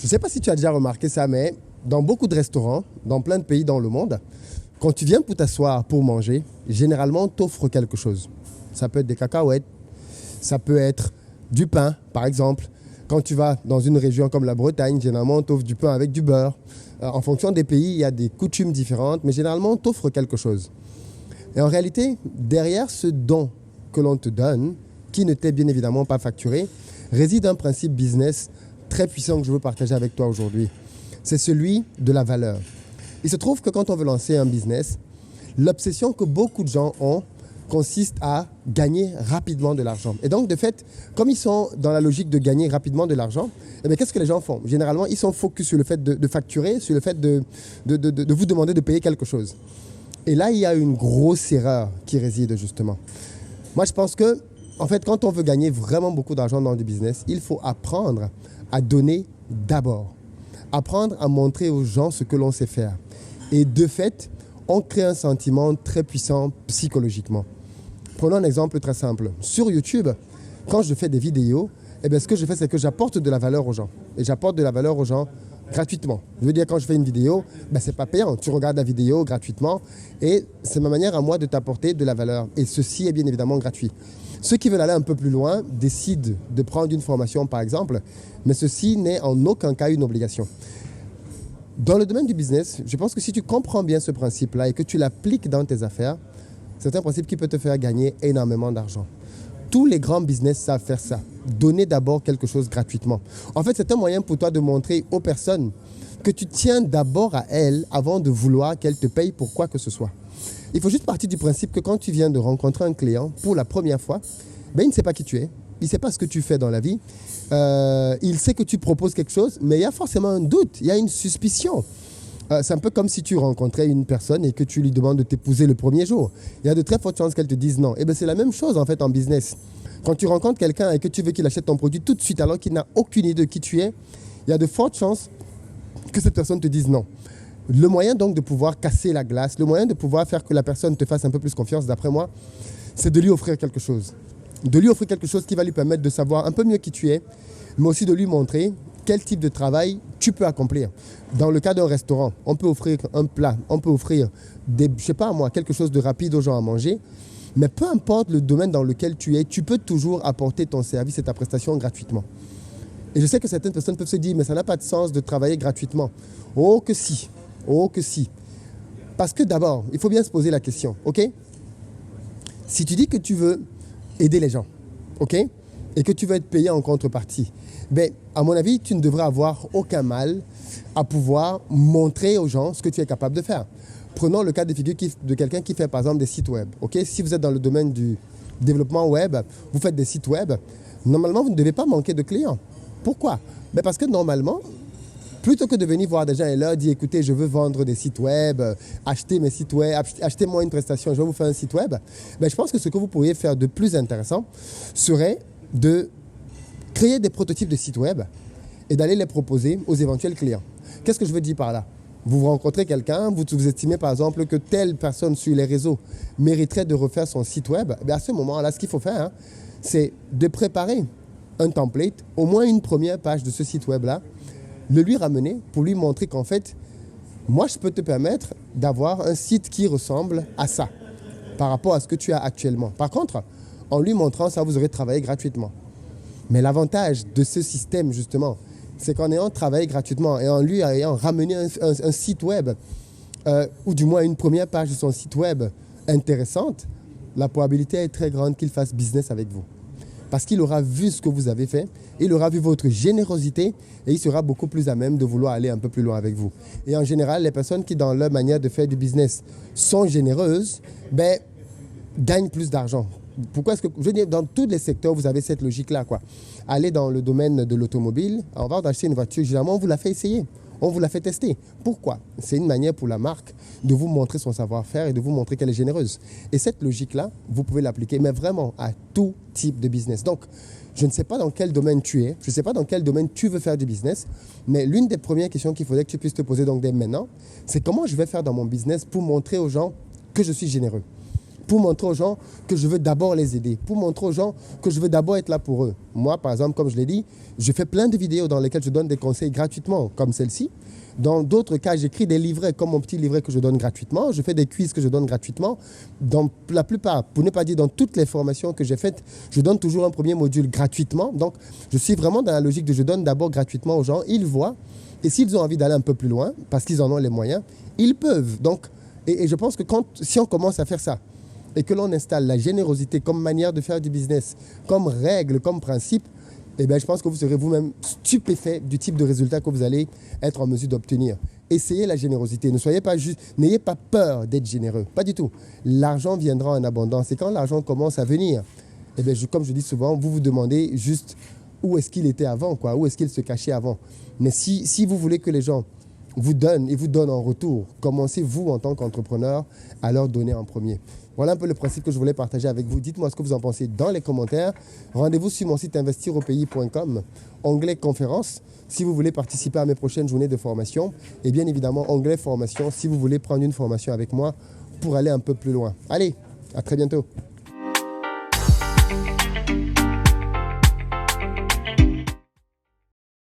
Je ne sais pas si tu as déjà remarqué ça, mais dans beaucoup de restaurants, dans plein de pays dans le monde, quand tu viens pour t'asseoir pour manger, généralement, on t'offre quelque chose. Ça peut être des cacahuètes, ça peut être du pain, par exemple. Quand tu vas dans une région comme la Bretagne, généralement, on t'offre du pain avec du beurre. En fonction des pays, il y a des coutumes différentes, mais généralement, on t'offre quelque chose. Et en réalité, derrière ce don que l'on te donne, qui ne t'est bien évidemment pas facturé, réside un principe business très puissant que je veux partager avec toi aujourd'hui. C'est celui de la valeur. Il se trouve que quand on veut lancer un business, l'obsession que beaucoup de gens ont consiste à gagner rapidement de l'argent. Et donc, de fait, comme ils sont dans la logique de gagner rapidement de l'argent, eh bien, qu'est-ce que les gens font? Généralement, ils sont focus sur le fait de facturer, sur le fait de vous demander de payer quelque chose. Et là, il y a une grosse erreur qui réside justement. Moi, je pense que, en fait, quand on veut gagner vraiment beaucoup d'argent dans du business, il faut apprendre à donner d'abord. Apprendre à montrer aux gens ce que l'on sait faire. Et de fait, on crée un sentiment très puissant psychologiquement. Prenons un exemple très simple. Sur YouTube, quand je fais des vidéos, eh bien, ce que je fais, c'est que j'apporte de la valeur aux gens. Et j'apporte de la valeur aux gens gratuitement. Je veux dire, quand je fais une vidéo, ben, ce n'est pas payant. Tu regardes la vidéo gratuitement et c'est ma manière à moi de t'apporter de la valeur. Et ceci est bien évidemment gratuit. Ceux qui veulent aller un peu plus loin décident de prendre une formation, par exemple, mais ceci n'est en aucun cas une obligation. Dans le domaine du business, je pense que si tu comprends bien ce principe-là et que tu l'appliques dans tes affaires, c'est un principe qui peut te faire gagner énormément d'argent. Tous les grands business savent faire ça. Donner d'abord quelque chose gratuitement. En fait, c'est un moyen pour toi de montrer aux personnes que tu tiens d'abord à elles avant de vouloir qu'elles te payent pour quoi que ce soit. Il faut juste partir du principe que quand tu viens de rencontrer un client pour la première fois, ben, il ne sait pas qui tu es. Il ne sait pas ce que tu fais dans la vie. Il sait que tu proposes quelque chose, mais il y a forcément un doute, il y a une suspicion. C'est un peu comme si tu rencontrais une personne et que tu lui demandes de t'épouser le premier jour. Il y a de très fortes chances qu'elle te dise non. Et bien c'est la même chose en fait en business. Quand tu rencontres quelqu'un et que tu veux qu'il achète ton produit tout de suite alors qu'il n'a aucune idée de qui tu es, il y a de fortes chances que cette personne te dise non. Le moyen donc de pouvoir casser la glace, le moyen de pouvoir faire que la personne te fasse un peu plus confiance, d'après moi, c'est de lui offrir quelque chose. De lui offrir quelque chose qui va lui permettre de savoir un peu mieux qui tu es, mais aussi de lui montrer quel type de travail tu peux accomplir. Dans le cas d'un restaurant, on peut offrir un plat, on peut offrir quelque chose de rapide aux gens à manger, mais peu importe le domaine dans lequel tu es, tu peux toujours apporter ton service et ta prestation gratuitement. Et je sais que certaines personnes peuvent se dire, mais ça n'a pas de sens de travailler gratuitement. Oh que si, oh que si. Parce que d'abord, il faut bien se poser la question, ok? Si tu dis que tu veux aider les gens, ok? Et que tu veux être payé en contrepartie, ben, à mon avis, tu ne devrais avoir aucun mal à pouvoir montrer aux gens ce que tu es capable de faire. Prenons le cas de figure de quelqu'un qui fait par exemple des sites web. Ok, si vous êtes dans le domaine du développement web, vous faites des sites web, normalement vous ne devez pas manquer de clients. Pourquoi? Ben parce que normalement, plutôt que de venir voir des gens et leur dire écoutez, je veux vendre des sites web, achetez mes sites web, achetez-moi une prestation, je vais vous faire un site web, ben, je pense que ce que vous pourriez faire de plus intéressant serait de créer des prototypes de sites web et d'aller les proposer aux éventuels clients. Qu'est-ce que je veux dire par là? Vous rencontrez quelqu'un, vous estimez par exemple que telle personne sur les réseaux mériterait de refaire son site web. À ce moment-là, ce qu'il faut faire, c'est de préparer un template, au moins une première page de ce site web-là, le lui ramener pour lui montrer qu'en fait, moi, je peux te permettre d'avoir un site qui ressemble à ça par rapport à ce que tu as actuellement. Par contre, en lui montrant ça, vous aurez travaillé gratuitement. Mais l'avantage de ce système, justement, c'est qu'en ayant travaillé gratuitement et en lui ayant ramené un site web, ou du moins une première page de son site web intéressante, la probabilité est très grande qu'il fasse business avec vous. Parce qu'il aura vu ce que vous avez fait, il aura vu votre générosité et il sera beaucoup plus à même de vouloir aller un peu plus loin avec vous. Et en général, les personnes qui, dans leur manière de faire du business, sont généreuses, ben, gagnent plus d'argent. Pourquoi est-ce que, je veux dire, dans tous les secteurs, vous avez cette logique-là, quoi. Allez dans le domaine de l'automobile, on va acheter une voiture, généralement, on vous la fait essayer, on vous la fait tester. Pourquoi? C'est une manière pour la marque de vous montrer son savoir-faire et de vous montrer qu'elle est généreuse. Et cette logique-là, vous pouvez l'appliquer, mais vraiment à tout type de business. Donc, je ne sais pas dans quel domaine tu es, je ne sais pas dans quel domaine tu veux faire du business, mais l'une des premières questions qu'il faudrait que tu puisses te poser donc dès maintenant, c'est comment je vais faire dans mon business pour montrer aux gens que je suis généreux. pour montrer aux gens que je veux d'abord les aider, pour montrer aux gens que je veux d'abord être là pour eux. Moi, par exemple, comme je l'ai dit, je fais plein de vidéos dans lesquelles je donne des conseils gratuitement, comme celle-ci. Dans d'autres cas, j'écris des livrets, comme mon petit livret que je donne gratuitement. Je fais des quiz que je donne gratuitement. Dans la plupart, pour ne pas dire dans toutes les formations que j'ai faites, je donne toujours un premier module gratuitement. Donc, je suis vraiment dans la logique de je donne d'abord gratuitement aux gens, ils voient. Et s'ils ont envie d'aller un peu plus loin, parce qu'ils en ont les moyens, ils peuvent. Donc, et je pense que si on commence à faire ça, et que l'on installe la générosité comme manière de faire du business, comme règle, comme principe, eh bien, je pense que vous serez vous-même stupéfait du type de résultat que vous allez être en mesure d'obtenir. Essayez la générosité. N'ayez pas peur d'être généreux. Pas du tout. L'argent viendra en abondance. Et quand l'argent commence à venir, eh bien, comme je dis souvent, vous vous demandez juste où est-ce qu'il était avant, quoi, où est-ce qu'il se cachait avant. Mais si vous voulez que les gens vous donnent et vous donnent en retour, commencez vous en tant qu'entrepreneur à leur donner en premier. Voilà un peu le principe que je voulais partager avec vous. Dites-moi ce que vous en pensez dans les commentaires. Rendez-vous sur mon site investiraupays.com, onglet conférence, si vous voulez participer à mes prochaines journées de formation. Et bien évidemment, onglet formation, si vous voulez prendre une formation avec moi pour aller un peu plus loin. Allez, à très bientôt.